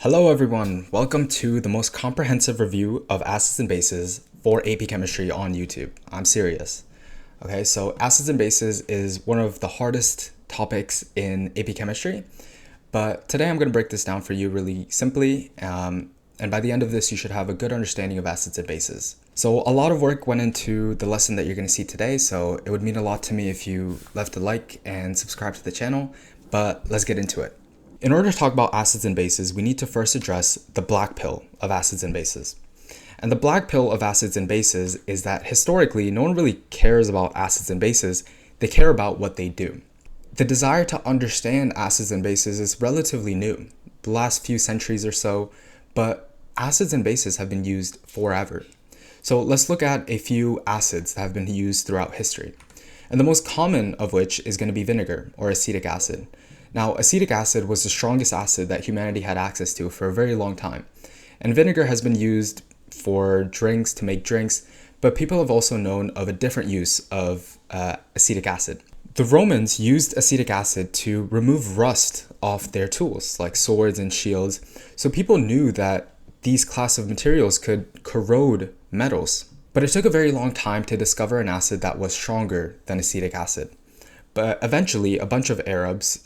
Hello everyone, welcome to the most comprehensive review of acids and bases for AP Chemistry on YouTube. I'm serious. Okay, so acids and bases is one of the hardest topics in AP Chemistry, but today I'm going to break this down for you really simply, and by the end of this you should have a good understanding of acids and bases. So a lot of work went into the lesson that you're going to see today, so it would mean a lot to me if you left a like and subscribe to the channel, but let's get into it. In order to talk about acids and bases, we need to first address the black pill of acids and bases. And the black pill of acids and bases is that historically, no one really cares about acids and bases, they care about what they do. The desire to understand acids and bases is relatively new, the last few centuries or so, but acids and bases have been used forever. So let's look at a few acids that have been used throughout history. And the most common of which is going to be vinegar or acetic acid. Now, acetic acid was the strongest acid that humanity had access to for a very long time. And vinegar has been used for drinks, to make drinks, but people have also known of a different use of acetic acid. The Romans used acetic acid to remove rust off their tools, like swords and shields, so people knew that these class of materials could corrode metals. But it took a very long time to discover an acid that was stronger than acetic acid. But eventually, a bunch of Arabs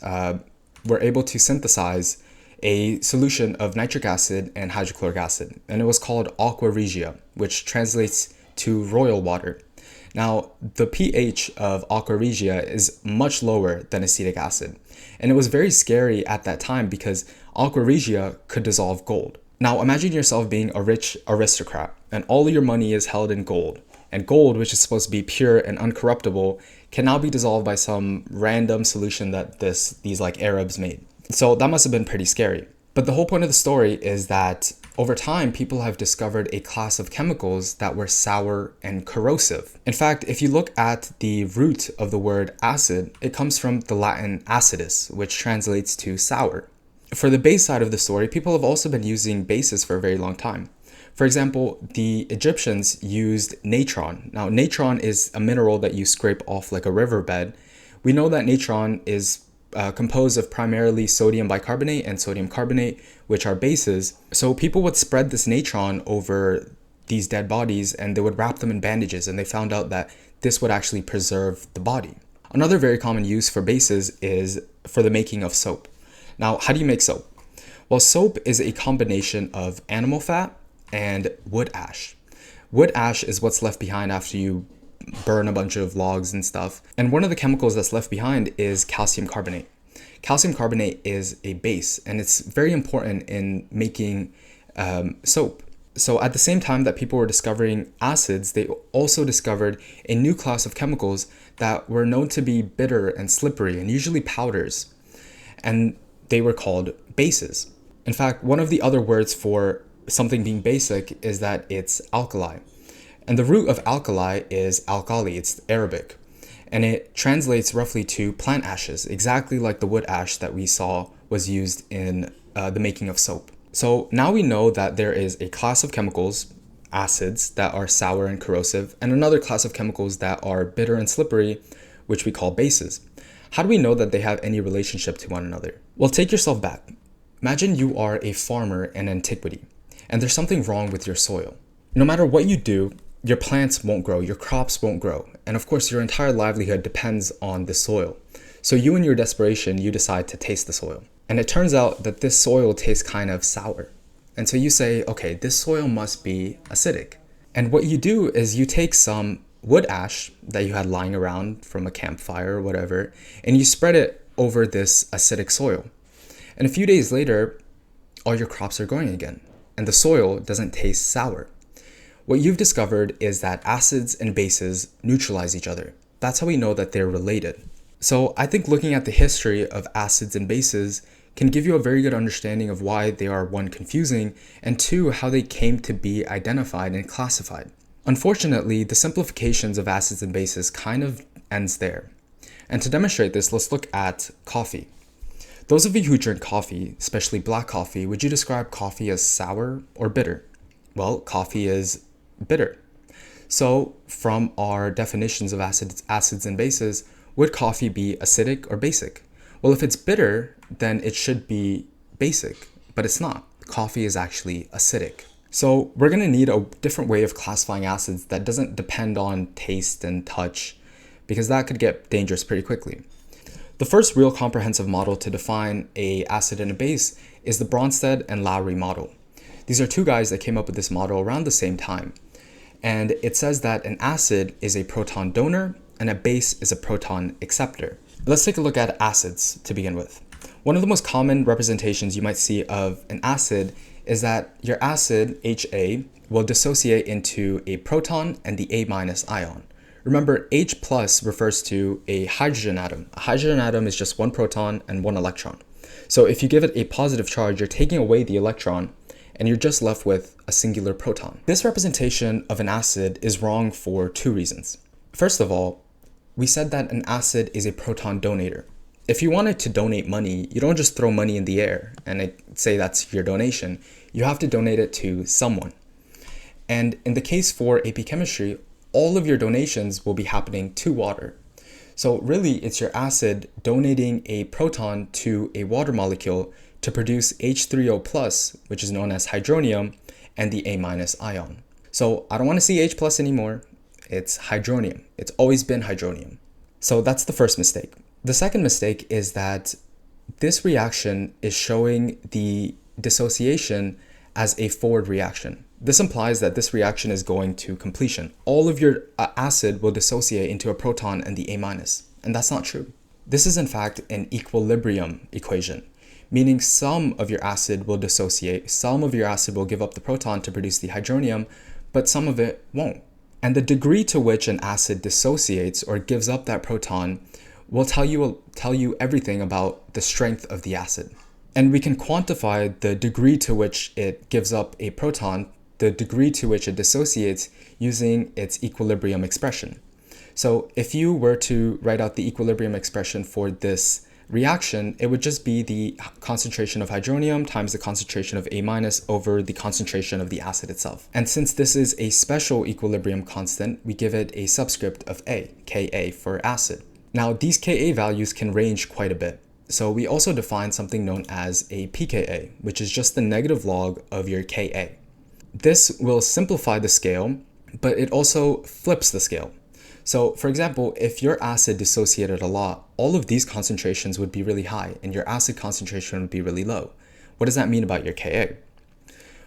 were able to synthesize a solution of nitric acid and hydrochloric acid, and it was called aqua regia, which translates to royal water. Now, the pH of aqua regia is much lower than acetic acid, and it was very scary at that time because aqua regia could dissolve gold. Now, imagine yourself being a rich aristocrat, and all of your money is held in gold. And gold, which is supposed to be pure and uncorruptible, can now be dissolved by some random solution that these Arabs made. So that must have been pretty scary. But the whole point of the story is that over time, people have discovered a class of chemicals that were sour and corrosive. In fact, if you look at the root of the word acid, it comes from the Latin acidus, which translates to sour. For the base side of the story, people have also been using bases for a very long time. For example, the Egyptians used natron. Now, natron is a mineral that you scrape off like a riverbed. We know that natron is composed of primarily sodium bicarbonate and sodium carbonate, which are bases. So people would spread this natron over these dead bodies and they would wrap them in bandages, and they found out that this would actually preserve the body. Another very common use for bases is for the making of soap. Now, how do you make soap? Well, soap is a combination of animal fat and wood ash. Wood ash is what's left behind after you burn a bunch of logs and stuff. And one of the chemicals that's left behind is calcium carbonate. Calcium carbonate is a base, and it's very important in making soap. So at the same time that people were discovering acids, they also discovered a new class of chemicals that were known to be bitter and slippery and usually powders. And they were called bases. In fact, one of the other words for something being basic is that it's alkali. And the root of alkali is alkali, it's Arabic. And it translates roughly to plant ashes, exactly like the wood ash that we saw was used in the making of soap. So now we know that there is a class of chemicals, acids, that are sour and corrosive, and another class of chemicals that are bitter and slippery, which we call bases. How do we know that they have any relationship to one another? Well, take yourself back. Imagine you are a farmer in antiquity, and there's something wrong with your soil. No matter what you do, your plants won't grow, your crops won't grow, and of course your entire livelihood depends on the soil. So you, in your desperation, you decide to taste the soil. And it turns out that this soil tastes kind of sour. And so you say, okay, this soil must be acidic. And what you do is you take some wood ash that you had lying around from a campfire or whatever, and you spread it over this acidic soil. And a few days later, all your crops are growing again, and the soil doesn't taste sour. What you've discovered is that acids and bases neutralize each other. That's how we know that they're related. So I think looking at the history of acids and bases can give you a very good understanding of why they are, one, confusing, and two, how they came to be identified and classified. Unfortunately, the simplifications of acids and bases kind of ends there. And to demonstrate this, let's look at coffee. Those of you who drink coffee, especially black coffee, would you describe coffee as sour or bitter? Well, coffee is bitter. So from our definitions of acids and bases, would coffee be acidic or basic? Well, if it's bitter, then it should be basic, but it's not. coffee is actually acidic. So we're going to need a different way of classifying acids that doesn't depend on taste and touch, because that could get dangerous pretty quickly. The first real comprehensive model to define an acid and a base is the Brønsted-Lowry Model. These are two guys that came up with this model around the same time. And it says that an acid is a proton donor and a base is a proton acceptor. Let's take a look at acids to begin with. One of the most common representations you might see of an acid is that your acid, HA, will dissociate into a proton and the A- ion. Remember, H plus refers to a hydrogen atom. A hydrogen atom is just one proton and one electron. So if you give it a positive charge, you're taking away the electron and you're just left with a singular proton. This representation of an acid is wrong for two reasons. First of all, we said that an acid is a proton donator. If you wanted to donate money, you don't just throw money in the air and say that's your donation. You have to donate it to someone. And in the case for AP chemistry, all of your donations will be happening to water. So really, it's your acid donating a proton to a water molecule to produce H3O+, which is known as hydronium, and the A- ion. So I don't want to see H+ anymore. It's hydronium. It's always been hydronium. So that's the first mistake. The second mistake is that this reaction is showing the dissociation as a forward reaction. This implies that this reaction is going to completion. All of your acid will dissociate into a proton and the A-, and that's not true. This is in fact an equilibrium equation, meaning some of your acid will dissociate, some of your acid will give up the proton to produce the hydronium, but some of it won't. And the degree to which an acid dissociates or gives up that proton will tell you everything about the strength of the acid. And we can quantify the degree to which it gives up a proton, the degree to which it dissociates, using its equilibrium expression. So if you were to write out the equilibrium expression for this reaction, it would just be the concentration of hydronium times the concentration of A- over the concentration of the acid itself. And since this is a special equilibrium constant, we give it a subscript of A, Ka for acid. Now these Ka values can range quite a bit. So we also define something known as a pKa, which is just the negative log of your Ka. This will simplify the scale, but it also flips the scale. So for example, if your acid dissociated a lot, all of these concentrations would be really high and your acid concentration would be really low. What does that mean about your Ka?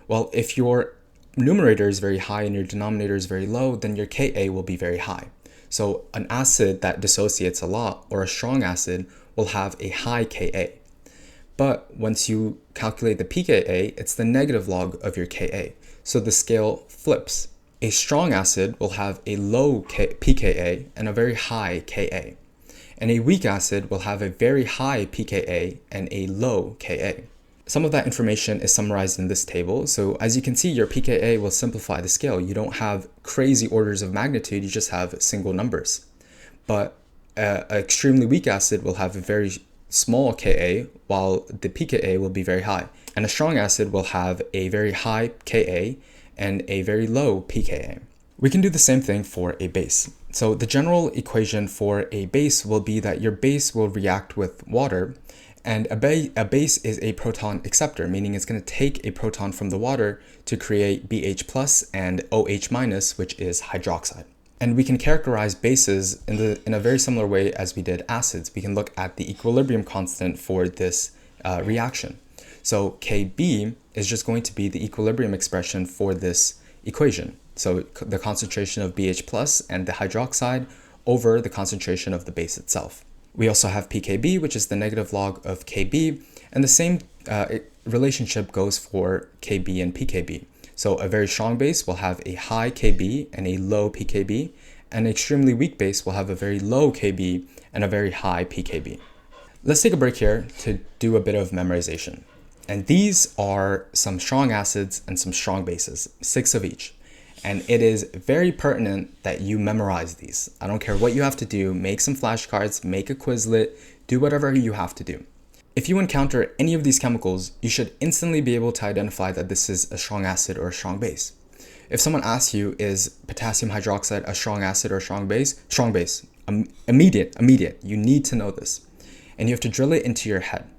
Well, if your numerator is very high and your denominator is very low, then your Ka will be very high. So an acid that dissociates a lot, or a strong acid, will have a high Ka. But once you calculate the pKa, it's the negative log of your Ka. So the scale flips. A strong acid will have a low pKa and a very high Ka. And a weak acid will have a very high pKa and a low Ka. Some of that information is summarized in this table. So as you can see, your pKa will simplify the scale. You don't have crazy orders of magnitude, you just have single numbers. But an extremely weak acid will have a very small Ka, while the pKa will be very high. And a strong acid will have a very high Ka and a very low pKa. We can do the same thing for a base. So the general equation for a base will be that your base will react with water, and a base is a proton acceptor, meaning it's going to take a proton from the water to create BH+ and OH-, which is hydroxide. And we can characterize bases in a very similar way as we did acids. We can look at the equilibrium constant for this reaction. So Kb is just going to be the equilibrium expression for this equation. So the concentration of BH+ and the hydroxide over the concentration of the base itself. We also have pKb, which is the negative log of Kb, and the same relationship goes for Kb and pKb. So a very strong base will have a high Kb and a low pKb, and an extremely weak base will have a very low Kb and a very high pKb. Let's take a break here to do a bit of memorization. And these are some strong acids and some strong bases, 6 of each. And it is very pertinent that you memorize these. I don't care what you have to do, make some flashcards, make a Quizlet, do whatever you have to do. If you encounter any of these chemicals, you should instantly be able to identify that this is a strong acid or a strong base. If someone asks you, is potassium hydroxide a strong acid or a strong base? Strong base. Immediate. You need to know this. And you have to drill it into your head.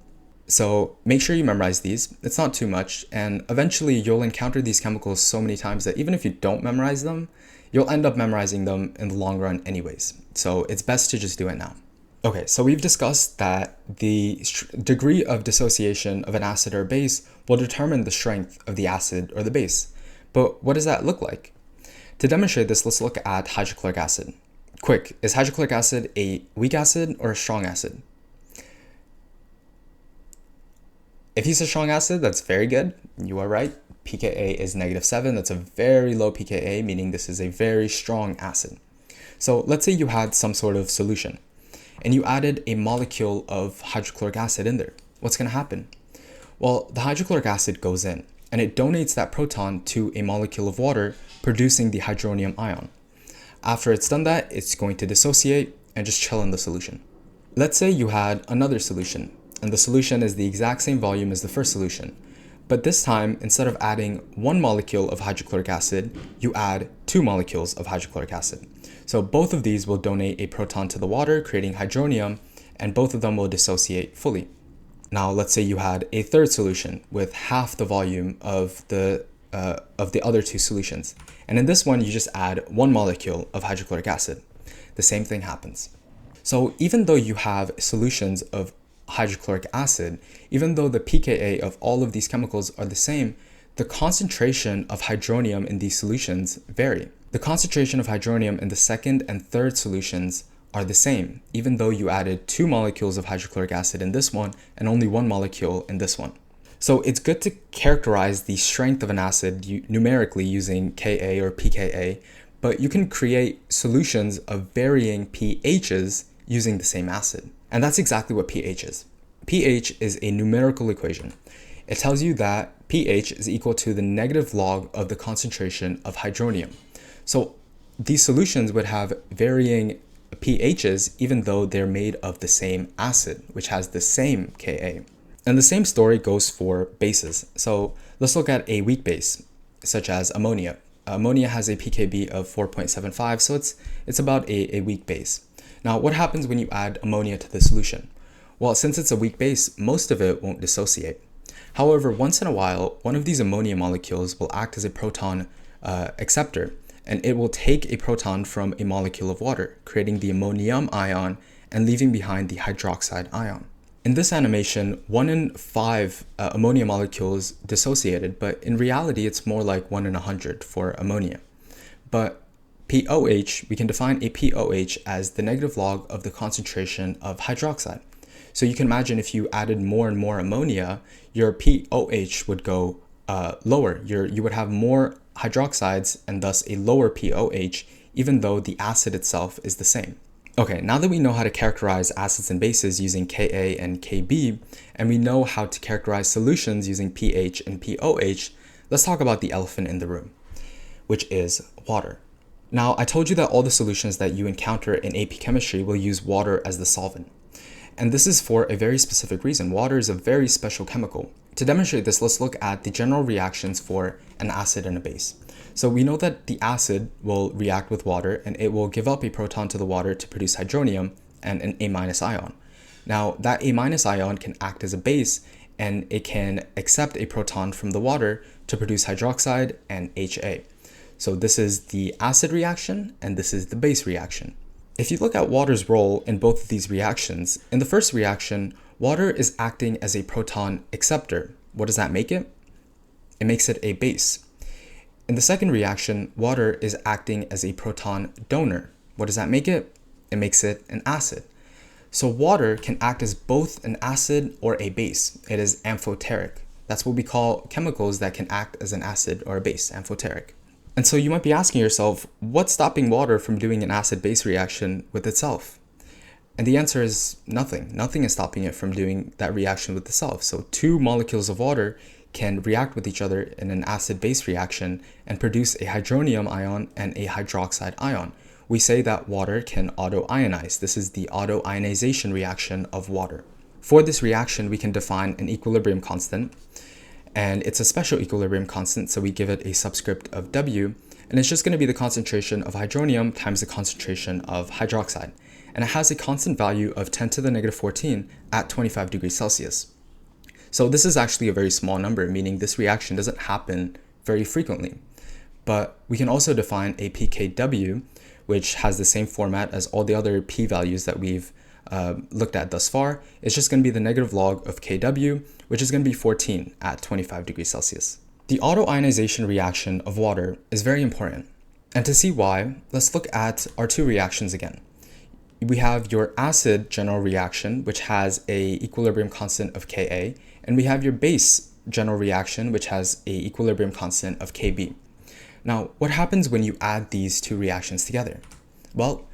So make sure you memorize these. It's not too much, and eventually you'll encounter these chemicals so many times that even if you don't memorize them, you'll end up memorizing them in the long run anyways. So it's best to just do it now. Okay, so we've discussed that the degree of dissociation of an acid or base will determine the strength of the acid or the base. But what does that look like? To demonstrate this, let's look at hydrochloric acid. Quick, is hydrochloric acid a weak acid or a strong acid? If he's a strong acid, that's very good. You are right. pKa is -7. That's a very low pKa, meaning this is a very strong acid. So let's say you had some sort of solution and you added a molecule of hydrochloric acid in there. What's going to happen? Well, the hydrochloric acid goes in and it donates that proton to a molecule of water, producing the hydronium ion. After it's done that, it's going to dissociate and just chill in the solution. Let's say you had another solution, and the solution is the exact same volume as the first solution. But this time, instead of adding one molecule of hydrochloric acid, you add 2 molecules of hydrochloric acid. So both of these will donate a proton to the water, creating hydronium, and both of them will dissociate fully. Now, let's say you had a third solution with half the volume of the other 2 solutions. And in this one, you just add 1 molecule of hydrochloric acid. The same thing happens. So even though you have solutions of hydrochloric acid, even though the pKa of all of these chemicals are the same, the concentration of hydronium in these solutions vary. The concentration of hydronium in the second and third solutions are the same, even though you added 2 molecules of hydrochloric acid in this one and only 1 molecule in this one. So it's good to characterize the strength of an acid numerically using Ka or pKa, but you can create solutions of varying pHs using the same acid. And that's exactly what pH is. pH is a numerical equation. It tells you that pH is equal to the negative log of the concentration of hydronium. So these solutions would have varying pHs even though they're made of the same acid, which has the same Ka. And the same story goes for bases. So let's look at a weak base, such as ammonia. Ammonia has a pKb of 4.75, so it's about a weak base. Now, what happens when you add ammonia to the solution? Well, since it's a weak base, most of it won't dissociate. However, once in a while, one of these ammonia molecules will act as a proton acceptor, and it will take a proton from a molecule of water, creating the ammonium ion and leaving behind the hydroxide ion. In this animation, 1 in 5 ammonia molecules dissociated, but in reality, it's more like 1 in 100 for ammonia. But POH, we can define a POH as the negative log of the concentration of hydroxide. So you can imagine if you added more and more ammonia, your POH would go lower. You would have more hydroxides and thus a lower POH, even though the acid itself is the same. Okay, now that we know how to characterize acids and bases using Ka and Kb, and we know how to characterize solutions using pH and POH, let's talk about the elephant in the room, which is water. Now, I told you that all the solutions that you encounter in AP chemistry will use water as the solvent. And this is for a very specific reason. Water is a very special chemical. To demonstrate this, let's look at the general reactions for an acid and a base. So we know that the acid will react with water and it will give up a proton to the water to produce hydronium and an A- ion. Now, that A- ion can act as a base and it can accept a proton from the water to produce hydroxide and HA. So this is the acid reaction and this is the base reaction. If you look at water's role in both of these reactions, in the first reaction, water is acting as a proton acceptor. What does that make it? It makes it a base. In the second reaction, water is acting as a proton donor. What does that make it? It makes it an acid. So water can act as both an acid or a base. It is amphoteric. That's what we call chemicals that can act as an acid or a base, amphoteric. And so you might be asking yourself, what's stopping water from doing an acid-base reaction with itself? And the answer is nothing. Nothing is stopping it from doing that reaction with itself. So 2 molecules of water can react with each other in an acid-base reaction and produce a hydronium ion and a hydroxide ion. We say that water can auto-ionize. This is the auto-ionization reaction of water. For this reaction, we can define an equilibrium constant. And it's a special equilibrium constant, so we give it a subscript of W, and it's just going to be the concentration of hydronium times the concentration of hydroxide. And it has a constant value of 10 to the negative 14 at 25 degrees Celsius. So this is actually a very small number, meaning this reaction doesn't happen very frequently. But we can also define a pKw, which has the same format as all the other p-values that we've looked at thus far. It's just going to be the negative log of Kw, which is going to be 14 at 25 degrees Celsius. The autoionization reaction of water is very important. And to see why, let's look at our two reactions again. We have your acid general reaction, which has a equilibrium constant of Ka, and we have your base general reaction, which has a equilibrium constant of Kb. Now, what happens when you add these two reactions together? Well,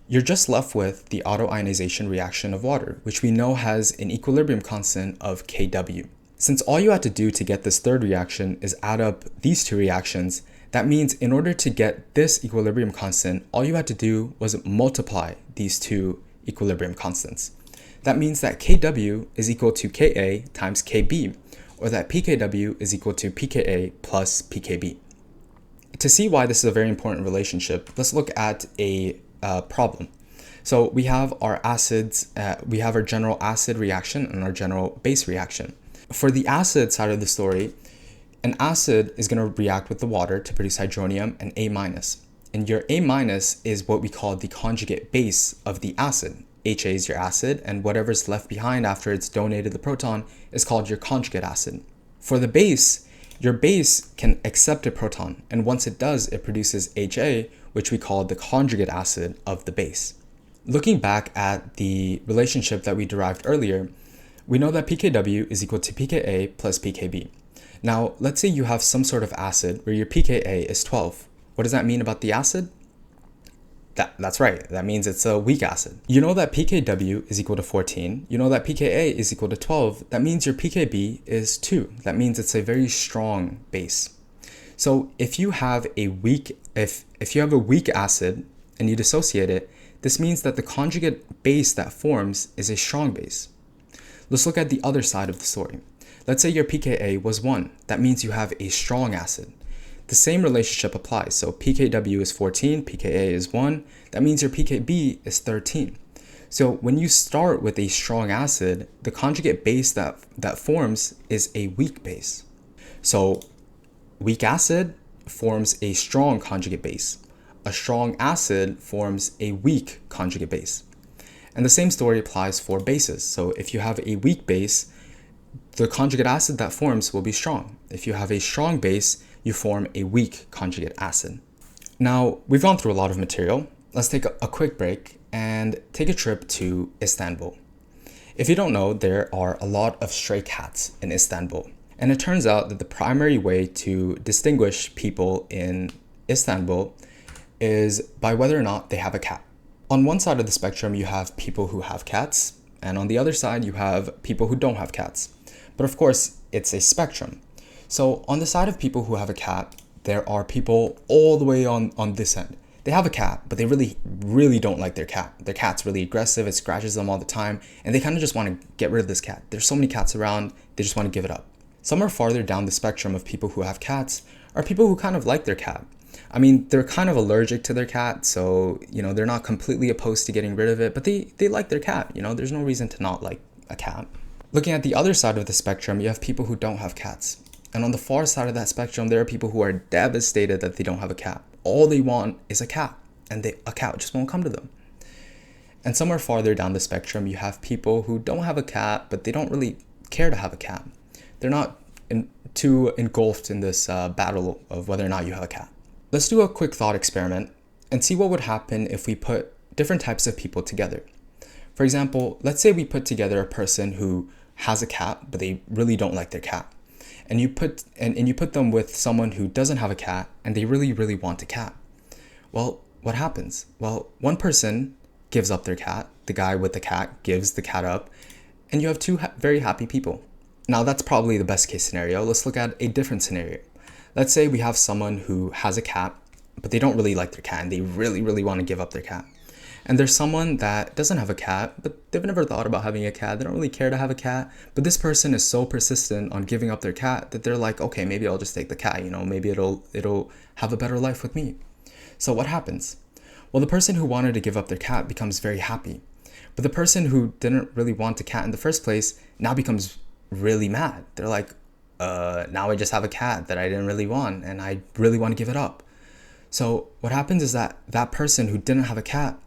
you're just left with the autoionization reaction of water, which we know has an equilibrium constant of Kw. Since all you had to do to get this third reaction is add up these two reactions, that means in order to get this equilibrium constant, all you had to do was multiply these two equilibrium constants. That means that Kw is equal to Ka times Kb, or that pKw is equal to pKa plus pKb. To see why this is a very important relationship, let's look at a problem. So we have our acids, we have our general acid reaction and our general base reaction. For the acid side of the story, an acid is going to react with the water to produce hydronium and A-. And your A- is what we call the conjugate base of the acid. HA is your acid, and whatever's left behind after it's donated the proton is called your conjugate acid. For the base, your base can accept a proton, and once it does, it produces HA, which we call the conjugate acid of the base. Looking back at the relationship that we derived earlier, we know that pKw is equal to pKa plus pKb. Now, let's say you have some sort of acid where your pKa is 12. What does that mean about the acid? That's right, that means it's a weak acid. You know that pKw is equal to 14. You know that pKa is equal to 12. That means your pKb is 2. That means it's a very strong base. So if you have a weak acid and you dissociate it, this means that the conjugate base that forms is a strong base. Let's look at the other side of the story. Let's say your pKa was 1. That means you have a strong acid. The same relationship applies. So pKw is 14, pKa is 1. That means your pKb is 13. So when you start with a strong acid, the conjugate base that forms is a weak base. So weak acid forms a strong conjugate base. A strong acid forms a weak conjugate base. And the same story applies for bases. So if you have a weak base, the conjugate acid that forms will be strong. If you have a strong base, you form a weak conjugate acid. Now, we've gone through a lot of material. Let's take a quick break and take a trip to Istanbul. If you don't know, there are a lot of stray cats in Istanbul. And it turns out that the primary way to distinguish people in Istanbul is by whether or not they have a cat. On one side of the spectrum, you have people who have cats, and on the other side, you have people who don't have cats. But of course, it's a spectrum. So on the side of people who have a cat, there are people all the way on this end. They have a cat, but they really don't like their cat. Their cat's really aggressive, it scratches them all the time, and they kind of just want to get rid of this cat. There's so many cats around, they just want to give it up. Somewhere farther down the spectrum of people who have cats are people who kind of like their cat. I mean, they're kind of allergic to their cat, so, they're not completely opposed to getting rid of it, but they like their cat, there's no reason to not like a cat. Looking at the other side of the spectrum, you have people who don't have cats. And on the far side of that spectrum, there are people who are devastated that they don't have a cat. All they want is a cat, and a cat just won't come to them. And somewhere farther down the spectrum, you have people who don't have a cat, but they don't really care to have a cat. They're not too engulfed in this battle of whether or not you have a cat. Let's do a quick thought experiment and see what would happen if we put different types of people together. For example, let's say we put together a person who has a cat, but they really don't like their cat. And you put them with someone who doesn't have a cat and they really want a cat. Well, what happens? Well, one person gives up their cat, the guy with the cat gives the cat up, and you have two very happy people. Now that's probably the best case scenario. Let's look at a different scenario. Let's say we have someone who has a cat, but they don't really like their cat and they really want to give up their cat. And there's someone that doesn't have a cat, but they've never thought about having a cat. They don't really care to have a cat, but this person is so persistent on giving up their cat that they're like, okay, maybe I'll just take the cat, maybe it'll have a better life with me. So what happens? Well, the person who wanted to give up their cat becomes very happy, but the person who didn't really want a cat in the first place now becomes really mad. They're like, now I just have a cat that I didn't really want and I really want to give it up. So what happens is that that person who didn't have a cat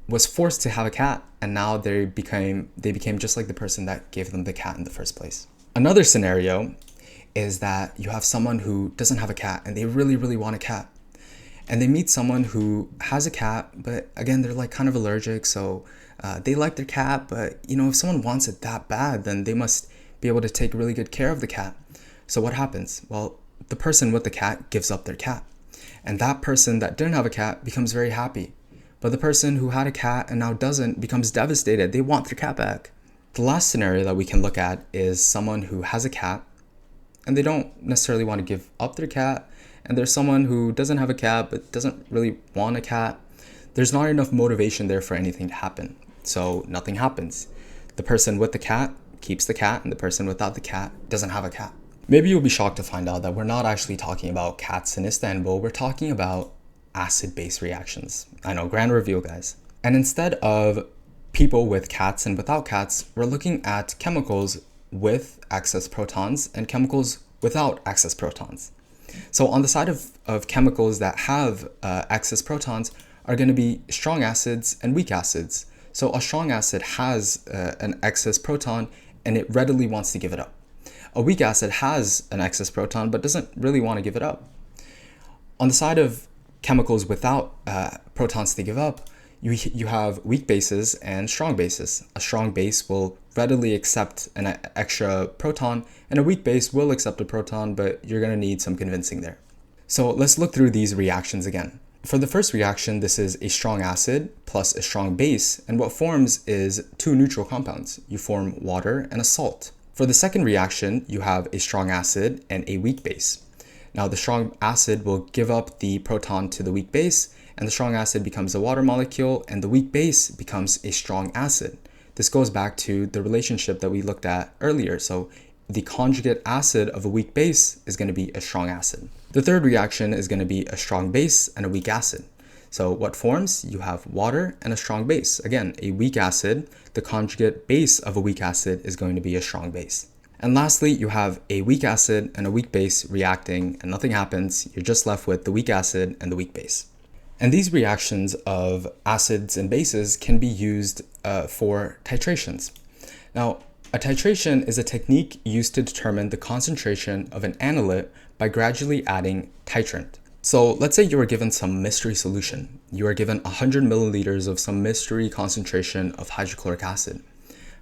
was forced to have a cat, and now they became just like the person that gave them the cat in the first place. Another scenario is that you have someone who doesn't have a cat and they really, really want a cat. And they meet someone who has a cat, but again, they're like kind of allergic. So they like their cat, but if someone wants it that bad, then they must be able to take really good care of the cat. So what happens? Well, the person with the cat gives up their cat. And that person that didn't have a cat becomes very happy. But the person who had a cat and now doesn't becomes devastated. They want their cat back. The last scenario that we can look at is someone who has a cat and they don't necessarily want to give up their cat. And there's someone who doesn't have a cat but doesn't really want a cat. There's not enough motivation there for anything to happen. So nothing happens. The person with the cat keeps the cat and the person without the cat doesn't have a cat. Maybe you'll be shocked to find out that we're not actually talking about cats in Istanbul. We're talking about acid-base reactions. I know, grand reveal, guys. And instead of people with cats and without cats, we're looking at chemicals with excess protons and chemicals without excess protons. So on the side of chemicals that have excess protons are going to be strong acids and weak acids. So a strong acid has an excess proton and it readily wants to give it up. A weak acid has an excess proton but doesn't really want to give it up. On the side of chemicals without protons to give up, you have weak bases and strong bases. A strong base will readily accept an extra proton, and a weak base will accept a proton, but you're going to need some convincing there. So let's look through these reactions again. For the first reaction, this is a strong acid plus a strong base, and what forms is two neutral compounds. You form water and a salt. For the second reaction, you have a strong acid and a weak base. Now the strong acid will give up the proton to the weak base, and the strong acid becomes a water molecule, and the weak base becomes a strong acid. This goes back to the relationship that we looked at earlier. So the conjugate acid of a weak base is going to be a strong acid. The third reaction is going to be a strong base and a weak acid. So what forms? You have water and a strong base. Again, a weak acid, the conjugate base of a weak acid is going to be a strong base. And lastly, you have a weak acid and a weak base reacting and nothing happens. You're just left with the weak acid and the weak base. And these reactions of acids and bases can be used for titrations. Now, a titration is a technique used to determine the concentration of an analyte by gradually adding titrant. So let's say you were given some mystery solution. You are given 100 milliliters of some mystery concentration of hydrochloric acid.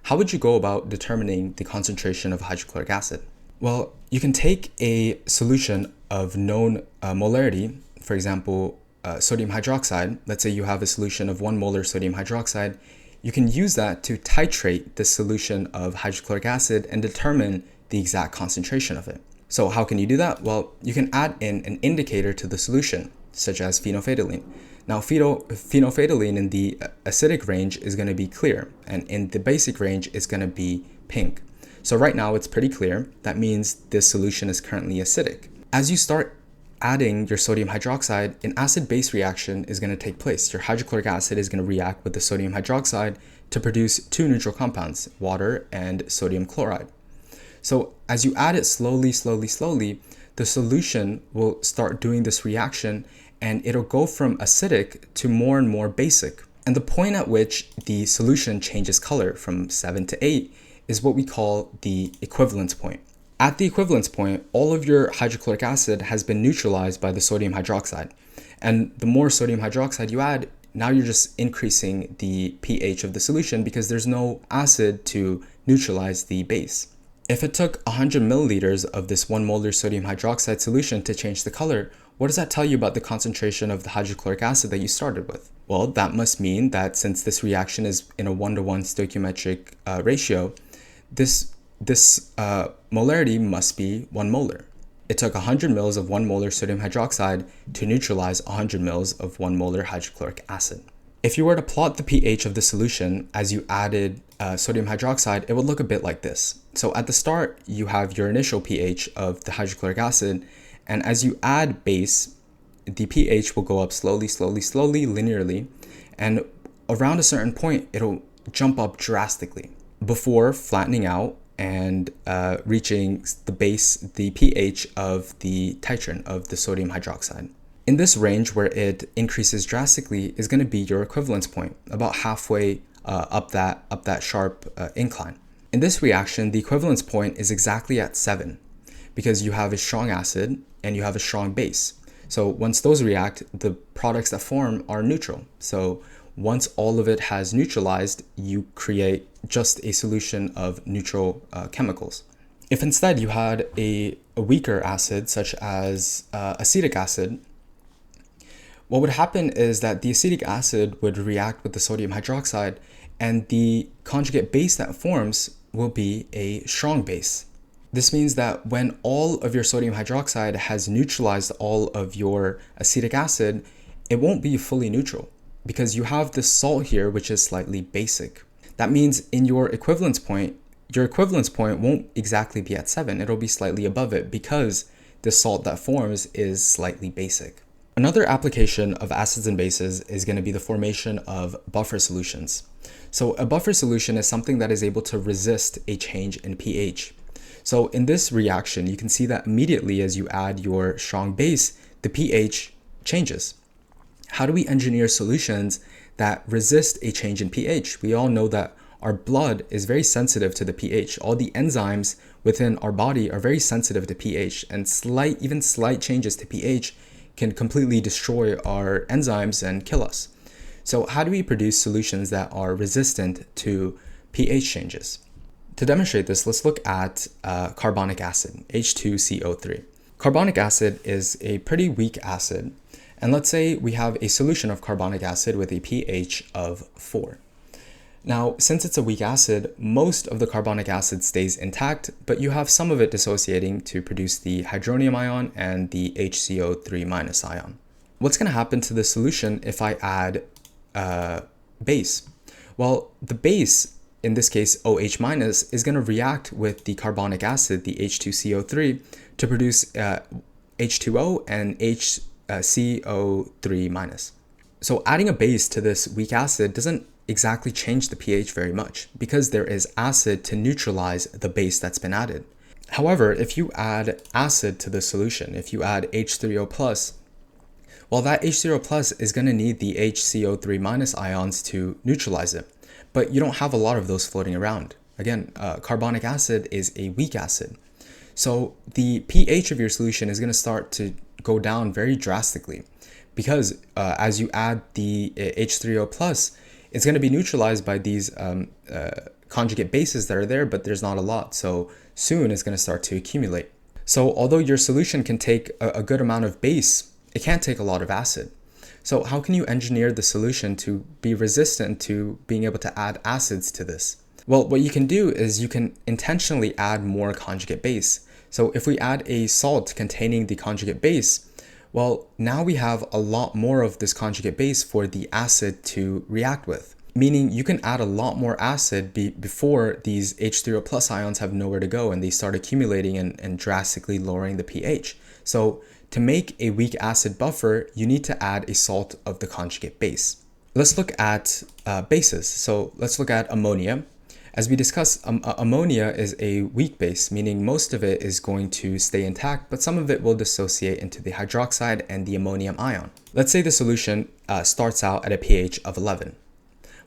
How would you go about determining the concentration of hydrochloric acid? Well, you can take a solution of known molarity, for example, sodium hydroxide. Let's say you have a solution of 1 molar sodium hydroxide. You can use that to titrate the solution of hydrochloric acid and determine the exact concentration of it. So how can you do that? Well, you can add in an indicator to the solution, such as phenolphthalein. Now, phenolphthalein in the acidic range is going to be clear, and in the basic range is going to be pink. So right now it's pretty clear. That means this solution is currently acidic. As you start adding your sodium hydroxide, an acid-base reaction is going to take place. Your hydrochloric acid is going to react with the sodium hydroxide to produce two neutral compounds, water and sodium chloride. So as you add it slowly, the solution will start doing this reaction and it'll go from acidic to more and more basic. And the point at which the solution changes color from 7 to 8 is what we call the equivalence point. At the equivalence point, all of your hydrochloric acid has been neutralized by the sodium hydroxide. And the more sodium hydroxide you add, now you're just increasing the pH of the solution because there's no acid to neutralize the base. If it took 100 milliliters of this 1 molar sodium hydroxide solution to change the color, what does that tell you about the concentration of the hydrochloric acid that you started with? Well, that must mean that since this reaction is in a 1-to-1 stoichiometric ratio, this molarity must be 1 molar. It took 100 mils of 1 molar sodium hydroxide to neutralize 100 mils of 1 molar hydrochloric acid. If you were to plot the pH of the solution as you added sodium hydroxide, it would look a bit like this. So at the start, you have your initial pH of the hydrochloric acid, and as you add base, the pH will go up slowly, linearly, and around a certain point, it'll jump up drastically before flattening out and reaching the pH of the titrant of the sodium hydroxide. In this range where it increases drastically is going to be your equivalence point, about halfway up that sharp incline. In this reaction, the equivalence point is exactly at 7 because you have a strong acid and you have a strong base. So once those react, the products that form are neutral. So once all of it has neutralized, you create just a solution of neutral chemicals. If instead you had a weaker acid, such as acetic acid, what would happen is that the acetic acid would react with the sodium hydroxide, and the conjugate base that forms will be a strong base. This means that when all of your sodium hydroxide has neutralized all of your acetic acid, it won't be fully neutral because you have this salt here, which is slightly basic. That means in your equivalence point won't exactly be at 7. It'll be slightly above it because the salt that forms is slightly basic. Another application of acids and bases is going to be the formation of buffer solutions. So a buffer solution is something that is able to resist a change in pH. So in this reaction, you can see that immediately as you add your strong base, the pH changes. How do we engineer solutions that resist a change in pH? We all know that our blood is very sensitive to the pH. All the enzymes within our body are very sensitive to pH, and even slight changes to pH can completely destroy our enzymes and kill us. So how do we produce solutions that are resistant to pH changes? To demonstrate this, let's look at carbonic acid, H2CO3. Carbonic acid is a pretty weak acid, and let's say we have a solution of carbonic acid with a pH of 4. Now, since it's a weak acid, most of the carbonic acid stays intact, but you have some of it dissociating to produce the hydronium ion and the HCO3- ion. What's going to happen to the solution if I add base? Well, the base, in this case OH-, is going to react with the carbonic acid, the H2CO3, to produce H2O and HCO3-. So adding a base to this weak acid doesn't exactly change the pH very much because there is acid to neutralize the base that's been added. However, if you add acid to the solution, if you add H3O+, well, that H0+ is going to need the HCO3- ions to neutralize it, but you don't have a lot of those floating around. Again, carbonic acid is a weak acid. So the pH of your solution is going to start to go down very drastically because as you add the H3O+, it's going to be neutralized by these conjugate bases that are there, but there's not a lot. So soon it's going to start to accumulate. So although your solution can take a good amount of base, it can't take a lot of acid. So how can you engineer the solution to be resistant to being able to add acids to this? Well, what you can do is you can intentionally add more conjugate base. So if we add a salt containing the conjugate base, well, now we have a lot more of this conjugate base for the acid to react with, meaning you can add a lot more acid before these H3O+ ions have nowhere to go and they start accumulating and drastically lowering the pH. So to make a weak acid buffer, you need to add a salt of the conjugate base. Let's look at bases. So let's look at ammonia. As we discussed, ammonia is a weak base, meaning most of it is going to stay intact, but some of it will dissociate into the hydroxide and the ammonium ion. Let's say the solution starts out at a pH of 11.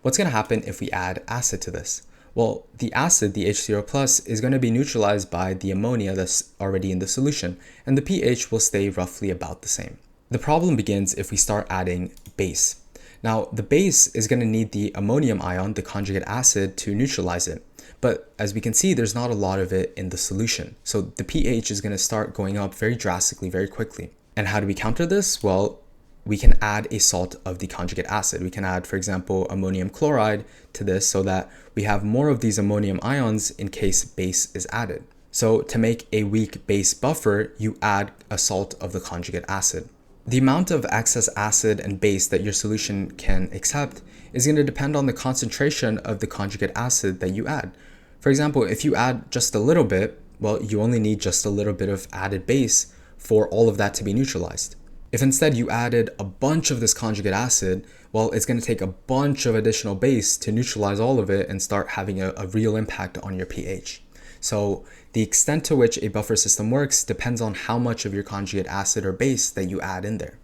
What's going to happen if we add acid to this? Well, the acid, the H0+, is going to be neutralized by the ammonia that's already in the solution, and the pH will stay roughly about the same. The problem begins if we start adding base. Now, the base is going to need the ammonium ion, the conjugate acid, to neutralize it. But as we can see, there's not a lot of it in the solution. So the pH is going to start going up very drastically, very quickly. And how do we counter this? Well, we can add a salt of the conjugate acid. We can add, for example, ammonium chloride to this so that we have more of these ammonium ions in case base is added. So to make a weak base buffer, you add a salt of the conjugate acid. The amount of excess acid and base that your solution can accept is going to depend on the concentration of the conjugate acid that you add. For example, if you add just a little bit, well, you only need just a little bit of added base for all of that to be neutralized. If instead you added a bunch of this conjugate acid, well, it's going to take a bunch of additional base to neutralize all of it and start having a real impact on your pH. So the extent to which a buffer system works depends on how much of your conjugate acid or base that you add in there.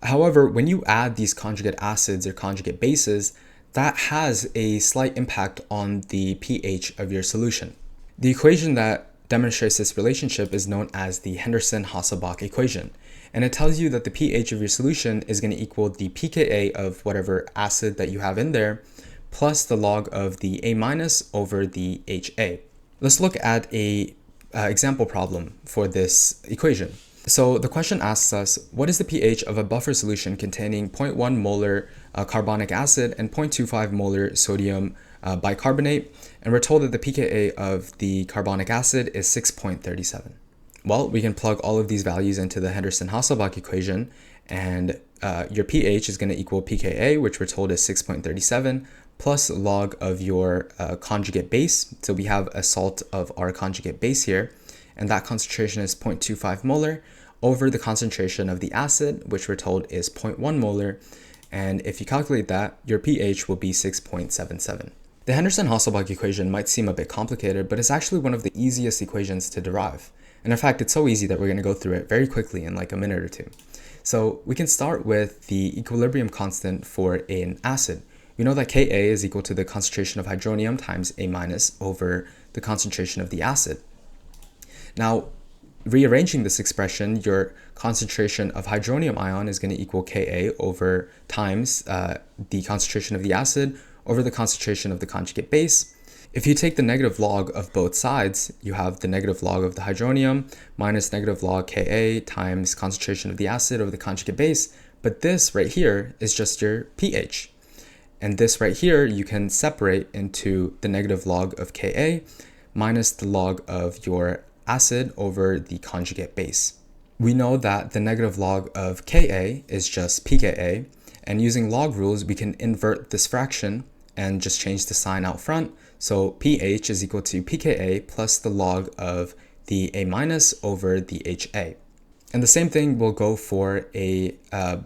However, when you add these conjugate acids or conjugate bases, that has a slight impact on the pH of your solution. The equation that demonstrates this relationship is known as the Henderson-Hasselbalch Equation, and it tells you that the pH of your solution is going to equal the pKa of whatever acid that you have in there plus the log of the A- over the HA. Let's look at a example problem for this equation. So the question asks us, what is the pH of a buffer solution containing 0.1 molar carbonic acid and 0.25 molar sodium bicarbonate? And we're told that the pKa of the carbonic acid is 6.37. Well, we can plug all of these values into the Henderson-Hasselbalch equation, and your pH is going to equal pKa, which we're told is 6.37, plus log of your conjugate base. So we have a salt of our conjugate base here, and that concentration is 0.25 molar over the concentration of the acid, which we're told is 0.1 molar. And if you calculate that, your pH will be 6.77. The Henderson-Hasselbalch equation might seem a bit complicated, but it's actually one of the easiest equations to derive. And in fact, it's so easy that we're going to go through it very quickly in like a minute or two. So we can start with the equilibrium constant for an acid. We know that Ka is equal to the concentration of hydronium times A- over the concentration of the acid. Now, rearranging this expression, your concentration of hydronium ion is going to equal Ka over times the concentration of the acid over the concentration of the conjugate base. If you take the negative log of both sides, you have the negative log of the hydronium minus negative log Ka times concentration of the acid over the conjugate base. But this right here is just your pH. And this right here, you can separate into the negative log of Ka minus the log of your acid over the conjugate base. We know that the negative log of Ka is just pKa, and using log rules, we can invert this fraction and just change the sign out front. So pH is equal to pKa plus the log of the A- over the HA. And the same thing will go for a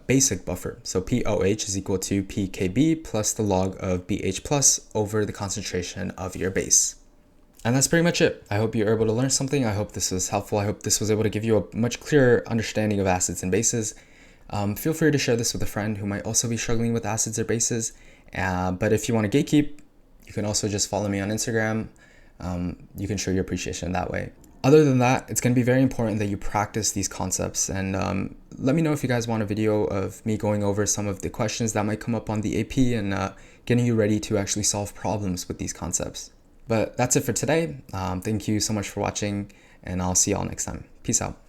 basic buffer. So POH is equal to pKb plus the log of BH plus over the concentration of your base. And that's pretty much it. I hope you were able to learn something. I hope this was helpful. I hope this was able to give you a much clearer understanding of acids and bases. Feel free to share this with a friend who might also be struggling with acids or bases. But if you want to gatekeep, you can also just follow me on Instagram. You can show your appreciation that way. Other than that, it's going to be very important that you practice these concepts. And let me know if you guys want a video of me going over some of the questions that might come up on the AP and getting you ready to actually solve problems with these concepts. But that's it for today. Thank you so much for watching, and I'll see y'all next time. Peace out.